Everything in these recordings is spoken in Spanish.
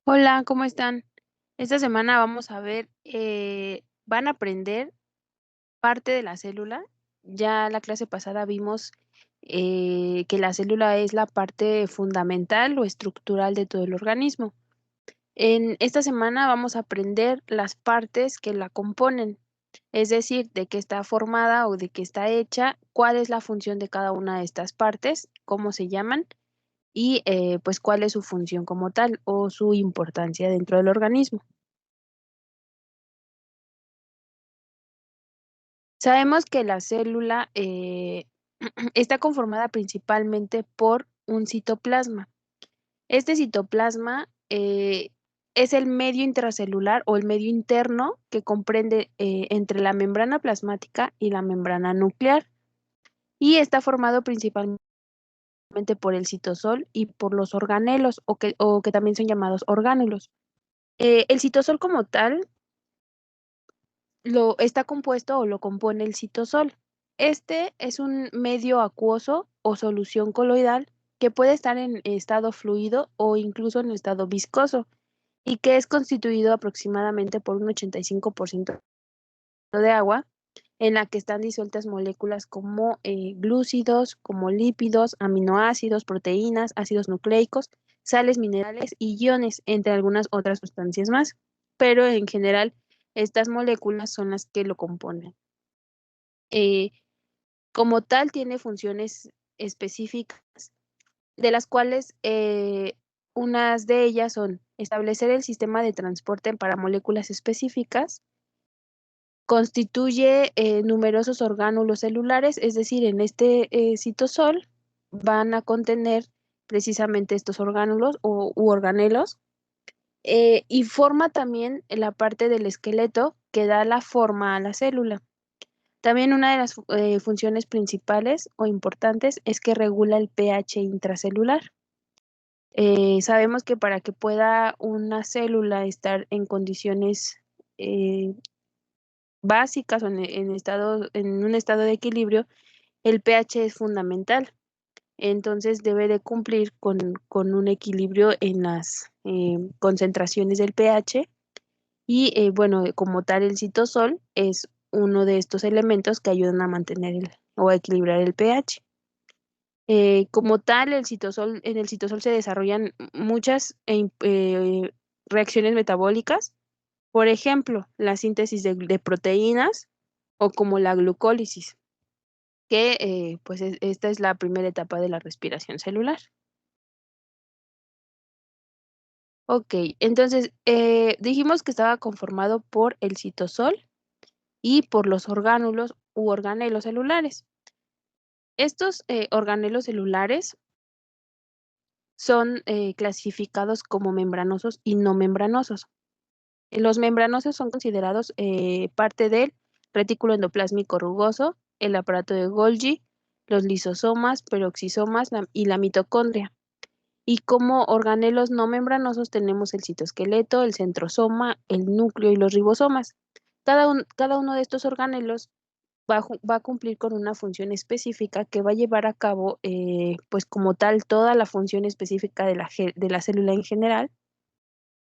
Hola, ¿cómo están? Esta semana vamos a ver, van a aprender parte de la célula. Ya la clase pasada vimos que la célula es la parte fundamental o estructural de todo el organismo. En esta semana vamos a aprender las partes que la componen, es decir, de qué está formada o de qué está hecha, cuál es la función de cada una de estas partes, cómo se llaman y pues cuál es su función como tal o su importancia dentro del organismo. Sabemos que la célula está conformada principalmente por un citoplasma. Este citoplasma es el medio intracelular o el medio interno que comprende entre la membrana plasmática y la membrana nuclear y está formado principalmente por el citosol y por los organelos o que también son llamados orgánulos. El citosol como tal lo está compuesto o lo compone el citosol. Este es un medio acuoso o solución coloidal que puede estar en estado fluido o incluso en estado viscoso y que es constituido aproximadamente por un 85% de agua en la que están disueltas moléculas como glúcidos, como lípidos, aminoácidos, proteínas, ácidos nucleicos, sales minerales y iones, entre algunas otras sustancias más. Pero en general, estas moléculas son las que lo componen. Eh, Como tal, tiene funciones específicas, de las cuales unas de ellas son establecer el sistema de transporte para moléculas específicas, constituye numerosos orgánulos celulares, es decir, en este citosol van a contener precisamente estos orgánulos u organelos, y forma también la parte del esqueleto que da la forma a la célula. También una de las funciones principales o importantes es que regula el pH intracelular. Sabemos que para que pueda una célula estar en condiciones eh, básicas o en un estado de equilibrio, el pH es fundamental. Entonces debe de cumplir con un equilibrio en las concentraciones del pH y bueno, como tal el citosol es uno de estos elementos que ayudan a mantener o a equilibrar el pH. Como tal, en el citosol se desarrollan muchas reacciones metabólicas, por ejemplo, la síntesis de proteínas o como la glucólisis, que pues esta es la primera etapa de la respiración celular. Ok, entonces dijimos que estaba conformado por el citosol y por los orgánulos u organelos celulares. Estos organelos celulares son clasificados como membranosos y no membranosos. Los membranosos son considerados parte del retículo endoplásmico rugoso, el aparato de Golgi, los lisosomas, peroxisomas y la mitocondria. Y como organelos no membranosos tenemos el citoesqueleto, el centrosoma, el núcleo y los ribosomas. Cada uno de estos organelos va a cumplir con una función específica que va a llevar a cabo, pues como tal, toda la función específica de la célula en general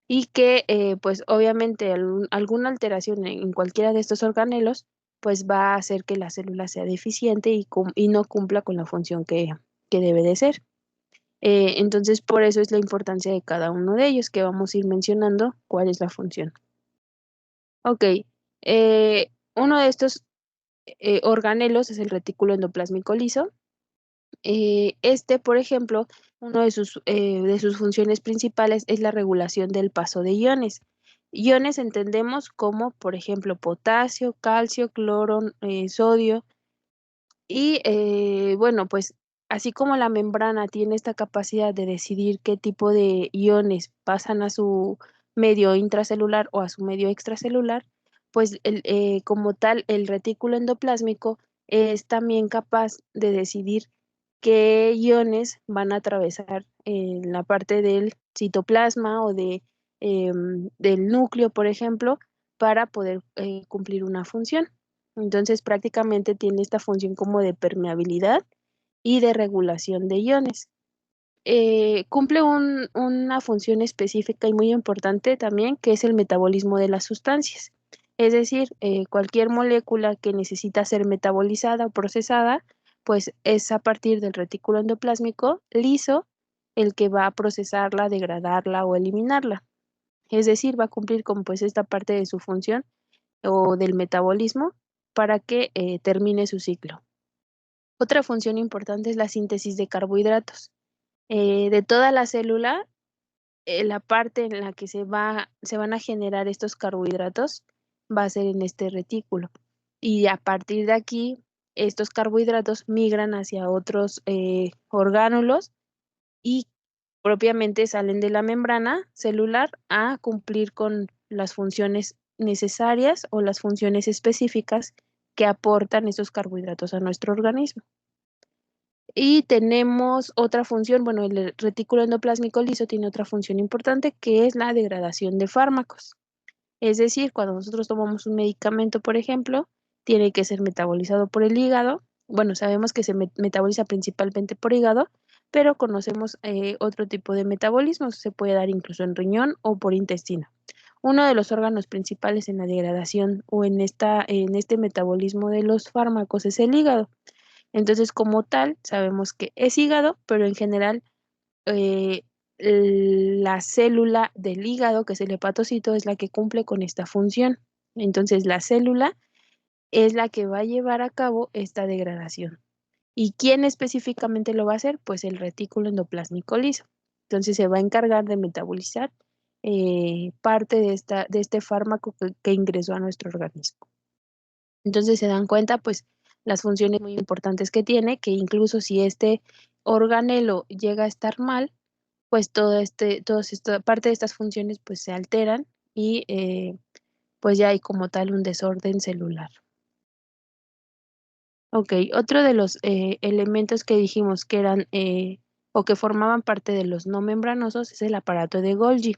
y que, pues obviamente alguna alteración en cualquiera de estos organelos, pues va a hacer que la célula sea deficiente y no cumpla con la función que debe de ser. Entonces, por eso es la importancia de cada uno de ellos, que vamos a ir mencionando cuál es la función. Ok, uno de estos organelos es el retículo endoplásmico liso. Este, por ejemplo, uno de sus funciones principales es la regulación del paso de iones. Iones entendemos como, por ejemplo, potasio, calcio, cloro, sodio. Y bueno, pues así como la membrana tiene esta capacidad de decidir qué tipo de iones pasan a su medio intracelular o a su medio extracelular, pues como tal, el retículo endoplásmico es también capaz de decidir qué iones van a atravesar la parte del citoplasma o del núcleo, por ejemplo, para poder cumplir una función. Entonces, prácticamente tiene esta función como de permeabilidad y de regulación de iones. cumple una función específica y muy importante también, que es el metabolismo de las sustancias. Es decir, cualquier molécula que necesita ser metabolizada o procesada, pues es a partir del retículo endoplásmico liso el que va a procesarla, degradarla o eliminarla. Es decir, va a cumplir con pues esta parte de su función o del metabolismo para que termine su ciclo. Otra función importante es la síntesis de carbohidratos. De toda la célula, la parte en la que se van a generar estos carbohidratos va a ser en este retículo. Y a partir de aquí, estos carbohidratos migran hacia otros orgánulos y propiamente salen de la membrana celular a cumplir con las funciones necesarias o las funciones específicas que aportan esos carbohidratos a nuestro organismo. Y tenemos otra función, bueno, el retículo endoplásmico liso tiene otra función importante que es la degradación de fármacos. Es decir, cuando nosotros tomamos un medicamento, por ejemplo, tiene que ser metabolizado por el hígado. Bueno, sabemos que se metaboliza principalmente por hígado, pero conocemos otro tipo de metabolismos. Se puede dar incluso en riñón o por intestino. Uno de los órganos principales en la degradación o en este metabolismo de los fármacos es el hígado. Entonces, como tal, sabemos que es hígado, pero en general eh, la célula del hígado, que es el hepatocito, es la que cumple con esta función. Entonces, la célula es la que va a llevar a cabo esta degradación. ¿Y quién específicamente lo va a hacer? Pues el retículo endoplásmico liso. Entonces, se va a encargar de metabolizar parte de este fármaco que ingresó a nuestro organismo. Entonces se dan cuenta, pues, las funciones muy importantes que tiene, que incluso si este organelo llega a estar mal, pues toda esta parte de estas funciones pues se alteran y pues ya hay como tal un desorden celular. Ok, otro de los elementos que dijimos que eran o que formaban parte de los no membranosos es el aparato de Golgi.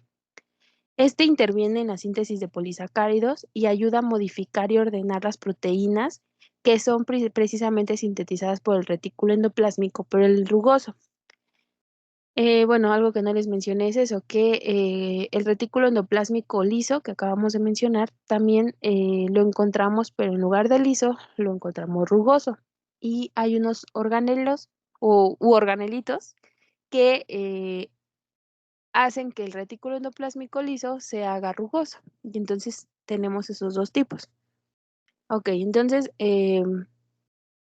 Este interviene en la síntesis de polisacáridos y ayuda a modificar y ordenar las proteínas que son precisamente sintetizadas por el retículo endoplásmico, por el rugoso. Bueno, algo que no les mencioné es eso, que el retículo endoplásmico liso que acabamos de mencionar, también lo encontramos, pero en lugar de liso, lo encontramos rugoso. Y hay unos organelos u organelitos que hacen que el retículo endoplásmico liso se haga rugoso. Y entonces tenemos esos dos tipos. Ok, entonces,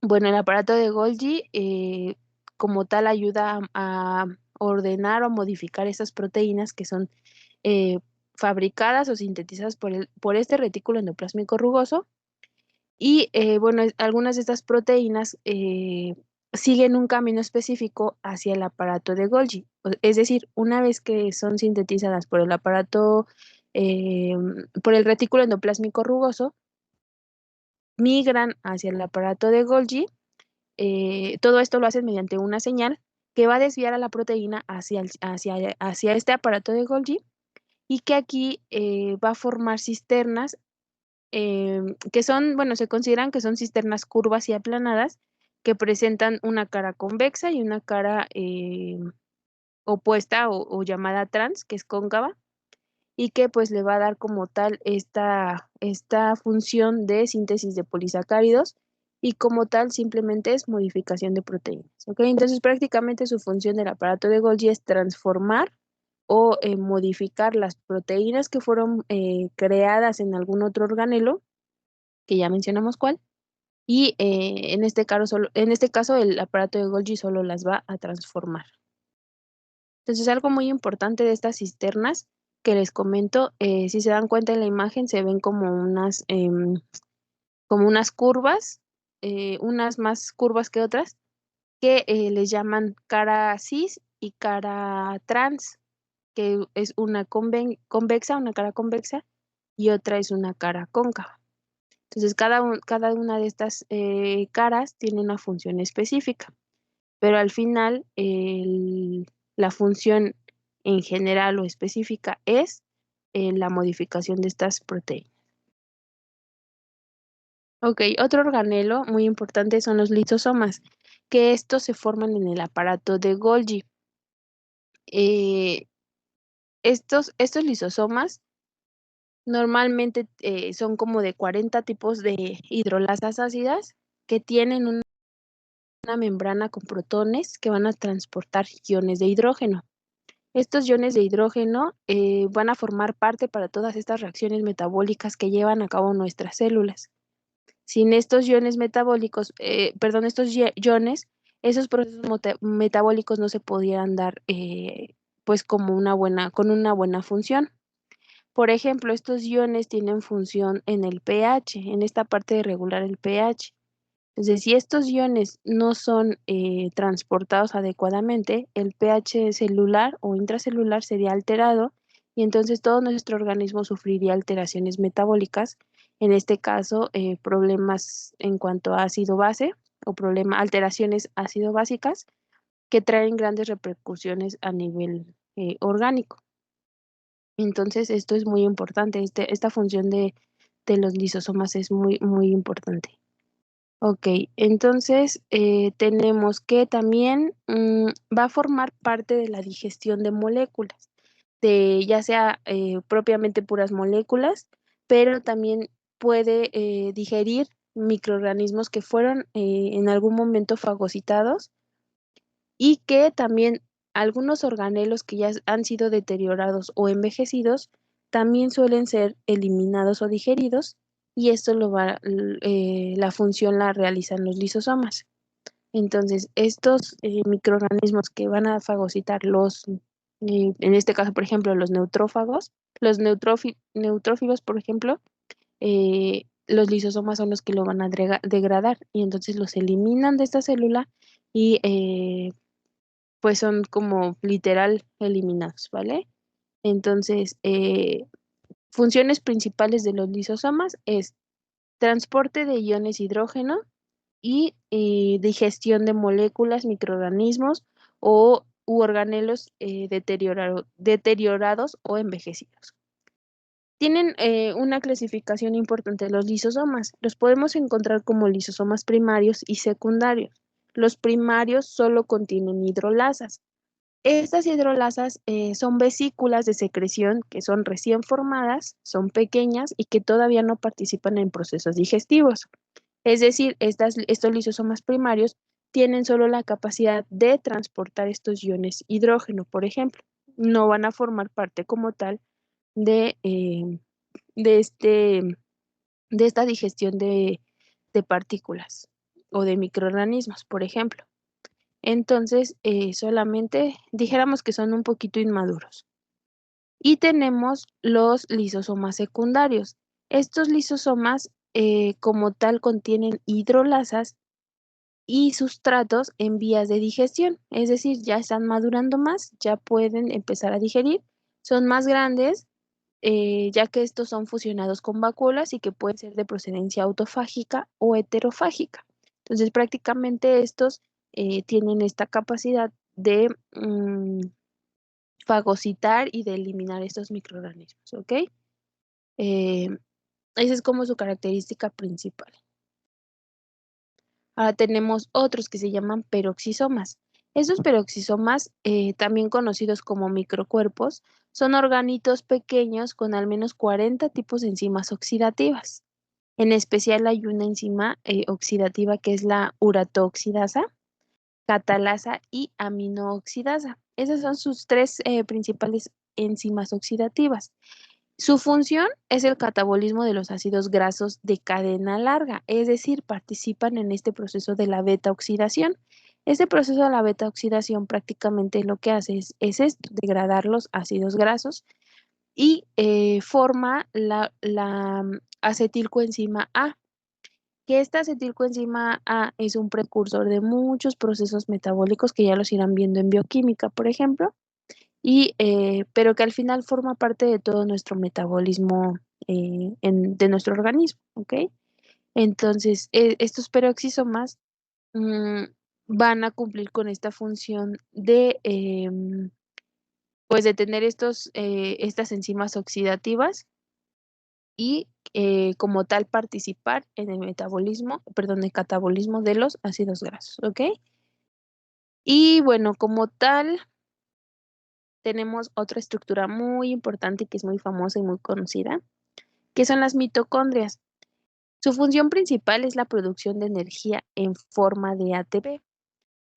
bueno, el aparato de Golgi como tal ayuda a ordenar o modificar esas proteínas que son eh, fabricadas o sintetizadas por este retículo endoplásmico rugoso. Y bueno, algunas de estas proteínas siguen un camino específico hacia el aparato de Golgi. Es decir, una vez que son sintetizadas por el aparato, eh, por el retículo endoplásmico rugoso, migran hacia el aparato de Golgi. Todo esto lo hacen mediante una señal que va a desviar a la proteína hacia este aparato de Golgi y que aquí va a formar cisternas que son, bueno, se consideran que son cisternas curvas y aplanadas que presentan una cara convexa y una cara opuesta o llamada trans, que es cóncava, y que pues le va a dar como tal esta función de síntesis de polisacáridos y como tal simplemente es modificación de proteínas. ¿Ok? Entonces prácticamente su función del aparato de Golgi es transformar o modificar las proteínas que fueron creadas en algún otro organelo que ya mencionamos cuál, y en este caso el aparato de Golgi solo las va a transformar. Entonces, algo muy importante de estas cisternas que les comento, si se dan cuenta en la imagen, se ven como unas curvas, unas más curvas que otras, que les llaman cara cis y cara trans, que es una convexa, una cara convexa, y otra es una cara cóncava. Entonces, cada una de estas caras tiene una función específica, pero al final la función en general o específica es la modificación de estas proteínas. Ok, otro organelo muy importante son los lisosomas, que estos se forman en el aparato de Golgi. Eh, estos lisosomas normalmente son como de 40 tipos de hidrolasas ácidas que tienen una membrana con protones que van a transportar iones de hidrógeno. Estos iones de hidrógeno van a formar parte para todas estas reacciones metabólicas que llevan a cabo nuestras células. Sin estos iones metabólicos, estos iones, esos procesos metabólicos no se podrían dar pues como con una buena función. Por ejemplo, estos iones tienen función en el pH, en esta parte de regular el pH. Entonces, si estos iones no son transportados adecuadamente, el pH celular o intracelular sería alterado y entonces todo nuestro organismo sufriría alteraciones metabólicas, en este caso problemas en cuanto a ácido-base o alteraciones ácido-básicas que traen grandes repercusiones a nivel orgánico. Entonces, esto es muy importante, esta función de los lisosomas es muy importante. Ok, entonces tenemos que también va a formar parte de la digestión de moléculas, de ya sea propiamente puras moléculas, pero también puede digerir microorganismos que fueron en algún momento fagocitados y que también algunos organelos que ya han sido deteriorados o envejecidos también suelen ser eliminados o digeridos y esto la función la realizan los lisosomas. Entonces, estos microorganismos que van a fagocitar en este caso, por ejemplo, los neutrófagos, neutrófilos, por ejemplo, los lisosomas son los que lo van a degradar y entonces los eliminan de esta célula y pues son como literal eliminados, ¿vale? Entonces, funciones principales de los lisosomas es transporte de iones hidrógeno y digestión de moléculas, microorganismos u organelos deteriorados o envejecidos. Tienen una clasificación importante los lisosomas. Los podemos encontrar como lisosomas primarios y secundarios. Los primarios solo contienen hidrolasas. Estas hidrolasas son vesículas de secreción que son recién formadas, son pequeñas y que todavía no participan en procesos digestivos. Es decir, estos lisosomas primarios tienen solo la capacidad de transportar estos iones hidrógeno, por ejemplo. No van a formar parte como tal de, de, este, de esta digestión de partículas o de microorganismos, por ejemplo. Entonces, solamente dijéramos que son un poquito inmaduros. Y tenemos los lisosomas secundarios. Estos lisosomas como tal contienen hidrolasas y sustratos en vías de digestión, es decir, ya están madurando más, ya pueden empezar a digerir, son más grandes, ya que estos son fusionados con vacuolas y que pueden ser de procedencia autofágica o heterofágica. Entonces, prácticamente estos tienen esta capacidad de fagocitar y de eliminar estos microorganismos, ¿ok? Eh, Esa es como su característica principal. Ahora tenemos otros que se llaman peroxisomas. Estos peroxisomas, también conocidos como microcuerpos, son organitos pequeños con al menos 40 tipos de enzimas oxidativas. En especial hay una enzima oxidativa que es la uratooxidasa, catalasa y aminooxidasa. Esas son sus tres principales enzimas oxidativas. Su función es el catabolismo de los ácidos grasos de cadena larga, es decir, participan en este proceso de la beta oxidación. Este proceso de la beta oxidación prácticamente lo que hace es esto, degradar los ácidos grasos y forma la acetilcoenzima A, que esta acetilcoenzima A es un precursor de muchos procesos metabólicos que ya los irán viendo en bioquímica, por ejemplo, pero que al final forma parte de todo nuestro metabolismo de nuestro organismo, ¿ok? Entonces, estos peroxisomas mm, van a cumplir con esta función pues de tener estas enzimas oxidativas y como tal participar en el el catabolismo de los ácidos grasos, ¿ok? Y bueno, como tal, tenemos otra estructura muy importante que es muy famosa y muy conocida, que son las mitocondrias. Su función principal es la producción de energía en forma de ATP.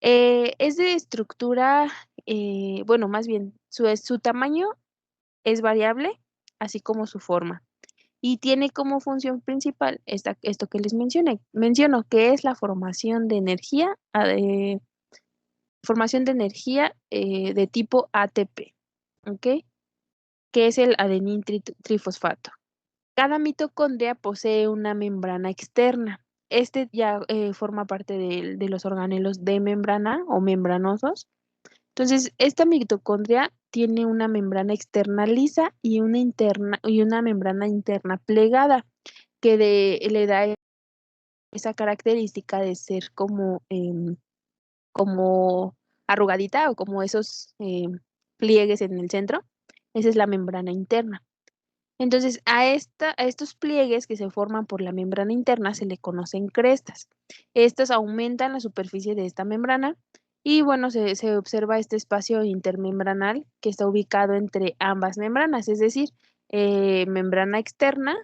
Es de estructura, bueno, más bien, su tamaño es variable, así como su forma. Y tiene como función principal esto que les menciono, que es la formación de energía de tipo ATP, ¿ok? Que es el trifosfato. Cada mitocondria posee una membrana externa. Este ya forma parte de los organelos de membrana o membranosos. Entonces, esta mitocondria tiene una membrana externa lisa y una membrana interna plegada, que le da esa característica de ser como arrugadita o como esos pliegues en el centro. Esa es la membrana interna. Entonces, a estos pliegues que se forman por la membrana interna se le conocen crestas. Estas aumentan la superficie de esta membrana y bueno, se observa este espacio intermembranal que está ubicado entre ambas membranas, es decir, membrana externa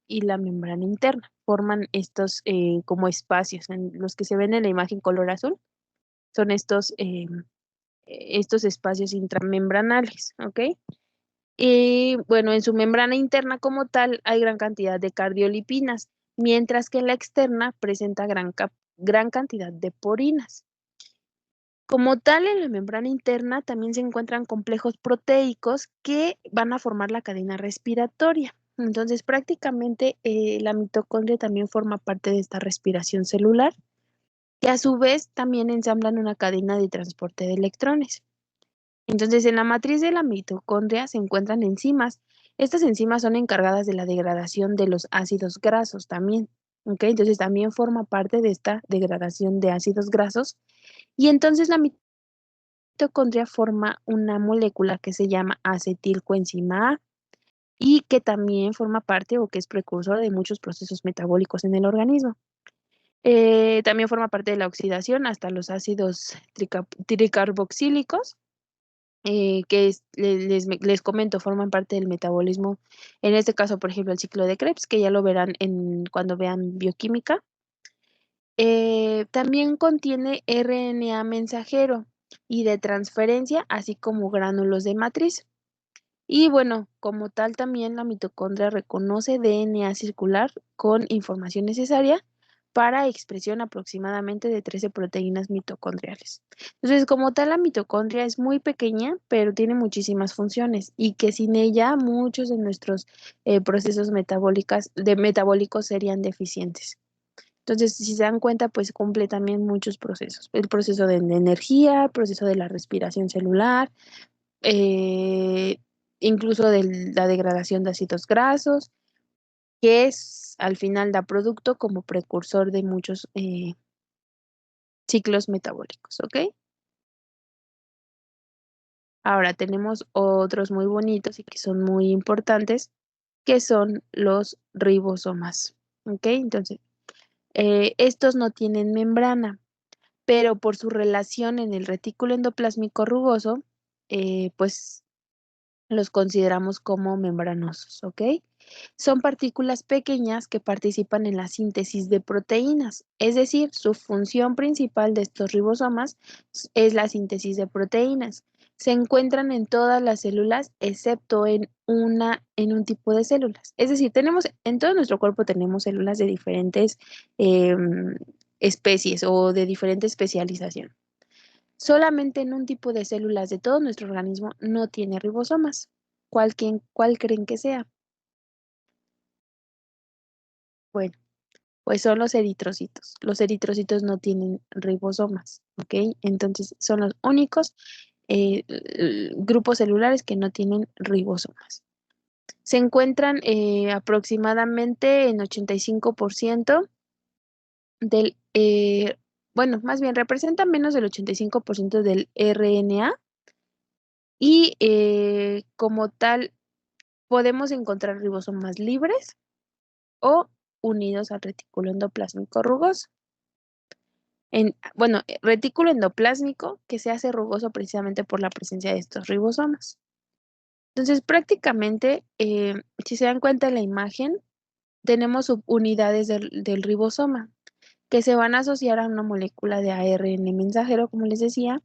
y la membrana interna. Forman estos como espacios, en los que se ven en la imagen color azul. Son estos espacios intramembranales, ¿ok? Y bueno, en su membrana interna como tal hay gran cantidad de cardiolipinas, mientras que en la externa presenta gran cantidad de porinas. Como tal, en la membrana interna también se encuentran complejos proteicos que van a formar la cadena respiratoria. Entonces, prácticamente la mitocondria también forma parte de esta respiración celular, que a su vez también ensamblan una cadena de transporte de electrones. Entonces, en la matriz de la mitocondria se encuentran enzimas. Estas enzimas son encargadas de la degradación de los ácidos grasos también. ¿Ok? Entonces, también forma parte de esta degradación de ácidos grasos. Y entonces la mitocondria forma una molécula que se llama acetilcoenzima A y que también forma parte o que es precursor de muchos procesos metabólicos en el organismo. También forma parte de la oxidación hasta los ácidos tricarboxílicos les comento, forman parte del metabolismo, en este caso, por ejemplo, el ciclo de Krebs, que ya lo verán cuando vean bioquímica. También contiene RNA mensajero y de transferencia, así como gránulos de matriz. Y bueno, como tal, también la mitocondria reconoce DNA circular con información necesaria para expresión aproximadamente de 13 proteínas mitocondriales. Entonces, como tal, la mitocondria es muy pequeña, pero tiene muchísimas funciones y que sin ella muchos de nuestros procesos metabólicos serían deficientes. Entonces, si se dan cuenta, pues cumple también muchos procesos. El proceso de energía, el proceso de la respiración celular, eh, incluso de la degradación de ácidos grasos, que es al final da producto como precursor de muchos ciclos metabólicos, ¿ok? Ahora tenemos otros muy bonitos y que son muy importantes, que son los ribosomas, ¿ok? Entonces, estos no tienen membrana, pero por su relación en el retículo endoplásmico rugoso, pues los consideramos como membranosos, ¿ok? Son partículas pequeñas que participan en la síntesis de proteínas, es decir, su función principal de estos ribosomas es la síntesis de proteínas. Se encuentran en todas las células excepto en un tipo de células. Es decir, en todo nuestro cuerpo tenemos células de diferentes especies o de diferente especialización. Solamente en un tipo de células de todo nuestro organismo no tiene ribosomas. ¿Cuál creen que sea? Bueno, pues son los eritrocitos. Los eritrocitos no tienen ribosomas, ¿ok? Entonces son los únicos grupos celulares que no tienen ribosomas. Se encuentran aproximadamente en 85% del, bueno, más bien representan menos del 85% del RNA y como tal podemos encontrar ribosomas libres o unidos al retículo endoplásmico rugoso. bueno, retículo endoplásmico que se hace rugoso precisamente por la presencia de estos ribosomas. Entonces, prácticamente, si se dan cuenta en la imagen, tenemos subunidades del ribosoma que se van a asociar a una molécula de ARN mensajero, como les decía,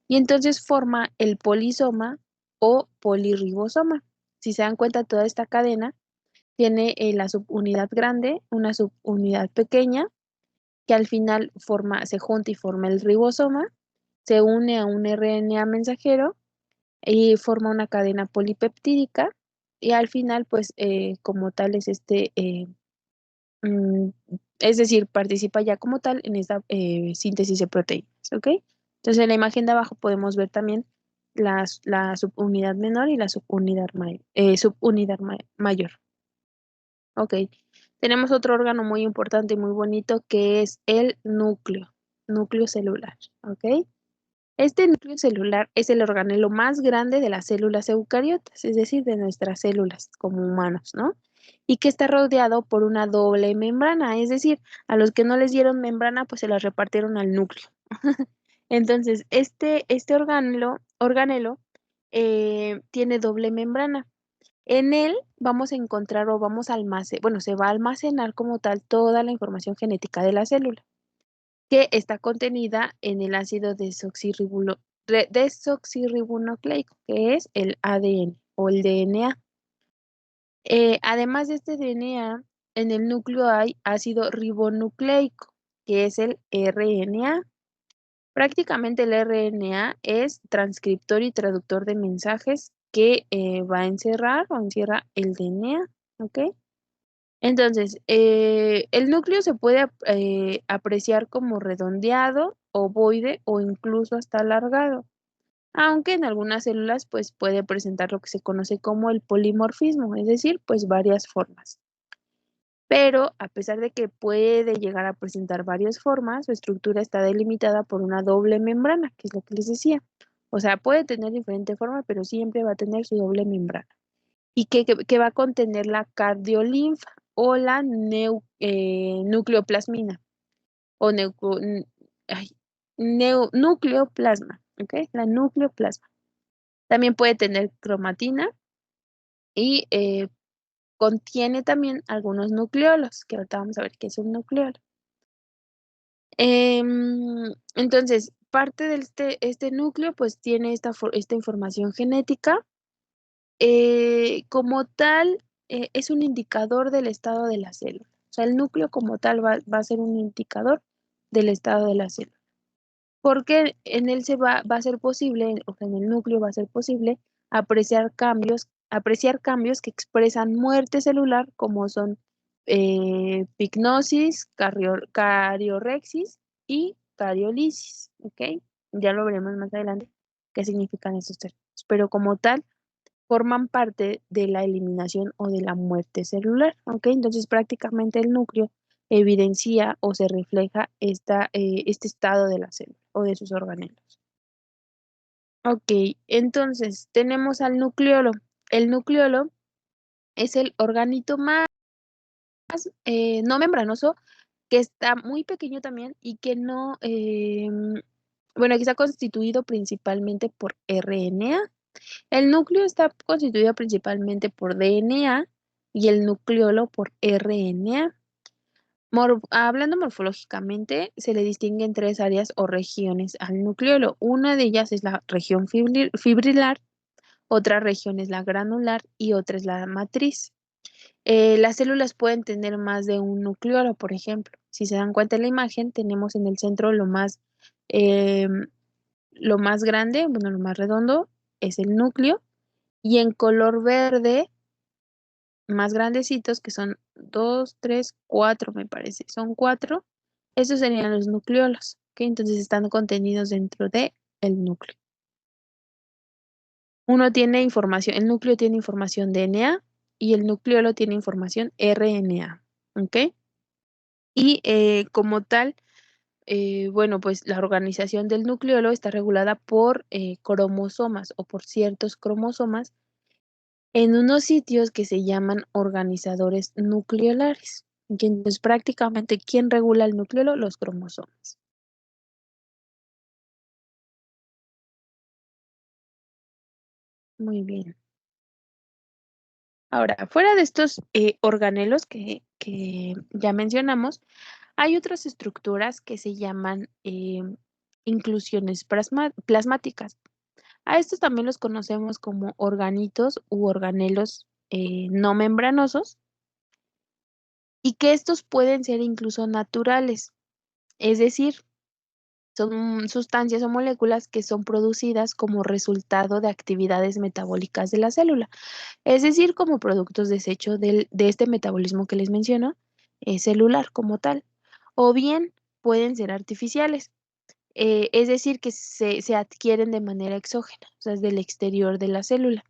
y entonces forma el polisoma o polirribosoma. Si se dan cuenta, toda esta cadena tiene la subunidad grande, una subunidad pequeña, que al final se junta y forma el ribosoma, se une a un RNA mensajero y forma una cadena polipeptídica y al final, pues, como tal es mm, es decir, participa ya como tal en esta síntesis de proteínas, ¿ok? Entonces, en la imagen de abajo podemos ver también la subunidad menor y la subunidad mayor, ¿ok? Tenemos otro órgano muy importante y muy bonito que es el núcleo celular, ¿ok? Este núcleo celular es el organelo más grande de las células eucariotas, es decir, de nuestras células como humanos, ¿no? Y que está rodeado por una doble membrana, es decir, a los que no les dieron membrana, pues se las repartieron al núcleo. Entonces, este organelo tiene doble membrana. En él vamos a encontrar o vamos a almacenar, bueno, se va a almacenar como tal toda la información genética de la célula que está contenida en el ácido desoxirribonucleico, que es el ADN o el DNA. Además de este DNA, en el núcleo hay ácido ribonucleico, que es el RNA. Prácticamente el RNA es transcriptor y traductor de mensajes que va a encerrar o encierra el DNA, ¿ok? Entonces, el núcleo se puede apreciar como redondeado, ovoide o incluso hasta alargado, aunque en algunas células pues puede presentar lo que se conoce como el polimorfismo, es decir, pues varias formas. Pero a pesar de que puede llegar a presentar varias formas, su estructura está delimitada por una doble membrana, que es lo que les decía. O sea, puede tener diferente forma, pero siempre va a tener su doble membrana y que va a contener la cardiolinfa o la nucleoplasmina o nucleoplasma, ¿ok? La nucleoplasma. También puede tener cromatina y contiene también algunos nucleolos, que ahorita vamos a ver qué es un nucleolo. Entonces, parte de este núcleo pues tiene esta información genética. Como tal, es un indicador del estado de la célula. O sea, el núcleo como tal va a ser un indicador del estado de la célula. Porque en él va a ser posible, o sea, en el núcleo va a ser posible apreciar cambios que expresan muerte celular, como son pignosis, cariorexis y cariolisis. ¿Ok? Ya lo veremos más adelante qué significan estos términos. Pero como tal, forman parte de la eliminación o de la muerte celular, ¿ok? Entonces prácticamente el núcleo evidencia o se refleja este estado de la célula o de sus organelos. Ok, entonces tenemos al nucleolo. El nucleolo es el organito más no membranoso, que está muy pequeño también y que no, bueno, que está constituido principalmente por RNA. El núcleo está constituido principalmente por DNA y el nucleolo por RNA. Hablando morfológicamente, se le distinguen tres áreas o regiones al nucleolo. Una de ellas es la región fibrilar, otra región es la granular y otra es la matriz. Las células pueden tener más de un nucleolo, por ejemplo. Si se dan cuenta en la imagen, tenemos en el centro em, lo más grande, bueno, lo más redondo es el núcleo y en color verde, más grandecitos, que son 2, 3, 4, me parece, son 4, esos serían los nucleolos, que entonces están contenidos dentro de el núcleo. El núcleo tiene información DNA y el nucleolo tiene información RNA, ¿ok? Y como tal, bueno, pues la organización del nucleolo está regulada por cromosomas o por ciertos cromosomas en unos sitios que se llaman organizadores nucleolares. Y entonces prácticamente, ¿quién regula el nucleolo? Los cromosomas. Muy bien. Ahora, fuera de estos organelos que ya mencionamos, hay otras estructuras que se llaman inclusiones plasmáticas. A estos también los conocemos como organitos u organelos no membranosos y que estos pueden ser incluso naturales, es decir, son sustancias o moléculas que son producidas como resultado de actividades metabólicas de la célula, es decir, como productos desecho de este metabolismo que les menciono, celular como tal, o bien pueden ser artificiales, es decir, que se adquieren de manera exógena, o sea, es del exterior de la célula.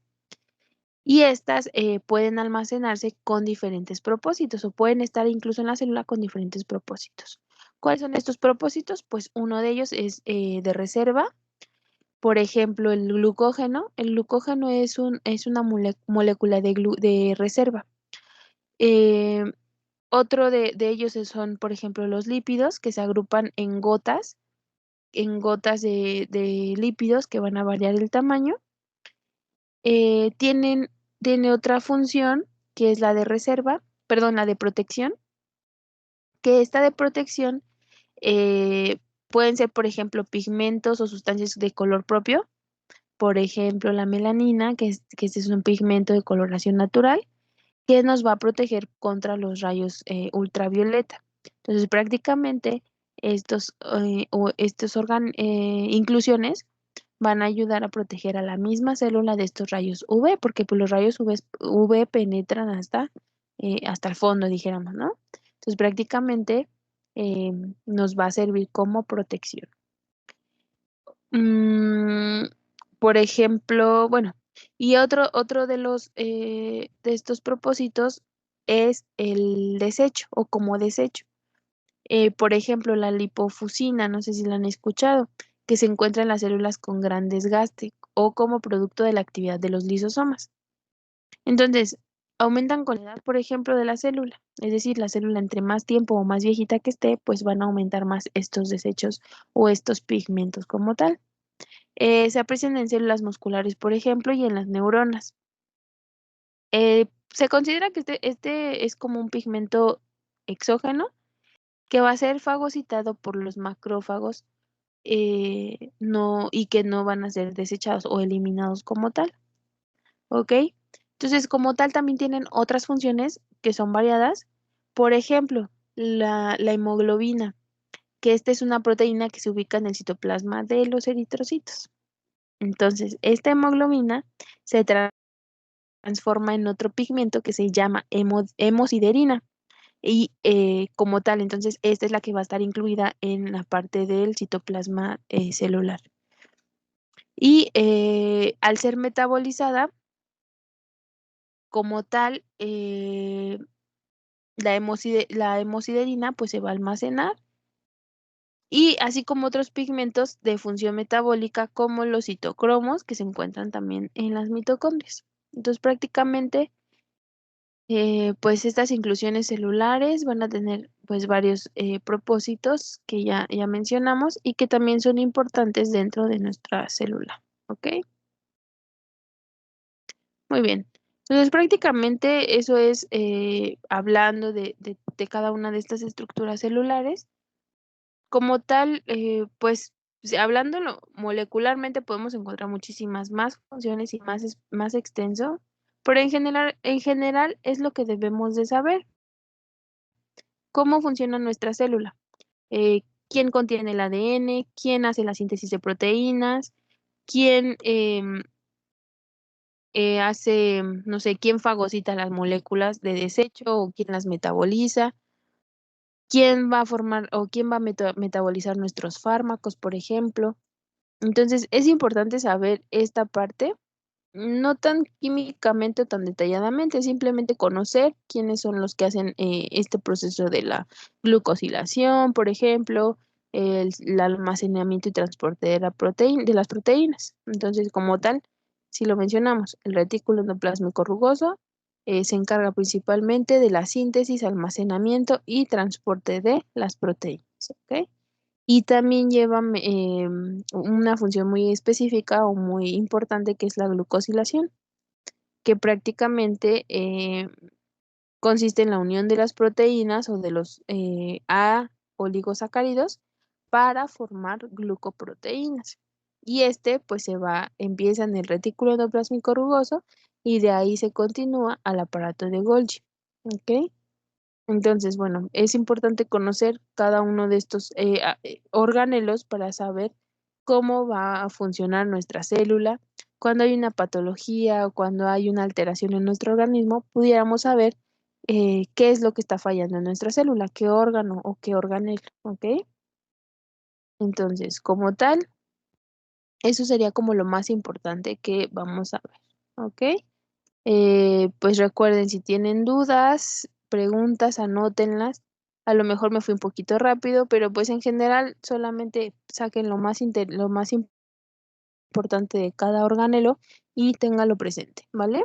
Y estas pueden almacenarse con diferentes propósitos o pueden estar incluso en la célula con diferentes propósitos. ¿Cuáles son estos propósitos? Pues uno de ellos es de reserva. Por ejemplo, el glucógeno. El glucógeno es una molécula de reserva. Eh, otro de ellos son, por ejemplo, los lípidos, que se agrupan en gotas de lípidos que van a variar el tamaño. Eh, tienen, tiene otra función que es la de reserva, perdón, la de protección, que esta de protección eh, pueden ser, por ejemplo, pigmentos o sustancias de color propio, por ejemplo, la melanina, que este es un pigmento de coloración natural, que nos va a proteger contra los rayos ultravioleta. Entonces, prácticamente inclusiones van a ayudar a proteger a la misma célula de estos rayos UV, porque pues, los rayos UV penetran hasta el fondo, dijéramos, ¿no? Entonces, prácticamente eh, nos va a servir como protección. Mm, por ejemplo, bueno, y otro de estos propósitos es el desecho o como desecho. Por ejemplo, la lipofusina, no sé si la han escuchado, que se encuentra en las células con gran desgaste o como producto de la actividad de los lisosomas. Entonces, aumentan con la edad, por ejemplo, de la célula. Es decir, la célula entre más tiempo o más viejita que esté, pues van a aumentar más estos desechos o estos pigmentos como tal. Se aprecian en células musculares, por ejemplo, y en las neuronas. Se considera que este es como un pigmento exógeno que va a ser fagocitado por los macrófagos no, y que no van a ser desechados o eliminados como tal. ¿Ok? Entonces, como tal, también tienen otras funciones que son variadas. Por ejemplo, la hemoglobina, que esta es una proteína que se ubica en el citoplasma de los eritrocitos. Entonces, esta hemoglobina se transforma en otro pigmento que se llama hemosiderina. Y como tal, entonces, esta es la que va a estar incluida en la parte del citoplasma celular. Y al ser metabolizada, como tal, la hemosiderina pues se va a almacenar y así como otros pigmentos de función metabólica como los citocromos que se encuentran también en las mitocondrias. Entonces prácticamente pues estas inclusiones celulares van a tener pues varios propósitos que ya mencionamos y que también son importantes dentro de nuestra célula. ¿Ok? Muy bien. Entonces prácticamente eso es hablando de cada una de estas estructuras celulares. Como tal, pues si hablándolo molecularmente podemos encontrar muchísimas más funciones y más extenso, pero en general es lo que debemos de saber, cómo funciona nuestra célula, quién contiene el ADN, quién hace la síntesis de proteínas, quién hace, no sé, quién fagocita las moléculas de desecho o quién las metaboliza, quién va a formar o quién va a metabolizar nuestros fármacos, por ejemplo. Entonces, es importante saber esta parte, no tan químicamente o tan detalladamente, simplemente conocer quiénes son los que hacen este proceso de la glucosilación, por ejemplo, el almacenamiento y transporte de las proteínas. Entonces, como tal, si lo mencionamos, el retículo endoplásmico rugoso se encarga principalmente de la síntesis, almacenamiento y transporte de las proteínas. ¿Ok? y también lleva una función muy específica o muy importante que es la glucosilación, que prácticamente consiste en la unión de las proteínas o de los A oligosacáridos para formar glucoproteínas. Y pues empieza en el retículo endoplásmico rugoso y de ahí se continúa al aparato de Golgi. ¿Ok? Entonces, bueno, es importante conocer cada uno de estos organelos para saber cómo va a funcionar nuestra célula. Cuando hay una patología o cuando hay una alteración en nuestro organismo, pudiéramos saber qué es lo que está fallando en nuestra célula, qué órgano o qué organelo, ¿ok? Entonces, como tal, eso sería como lo más importante que vamos a ver, ¿ok? Pues recuerden, si tienen dudas, preguntas, anótenlas. A lo mejor me fui un poquito rápido, pero pues en general solamente saquen lo más importante de cada organelo y ténganlo presente, ¿vale?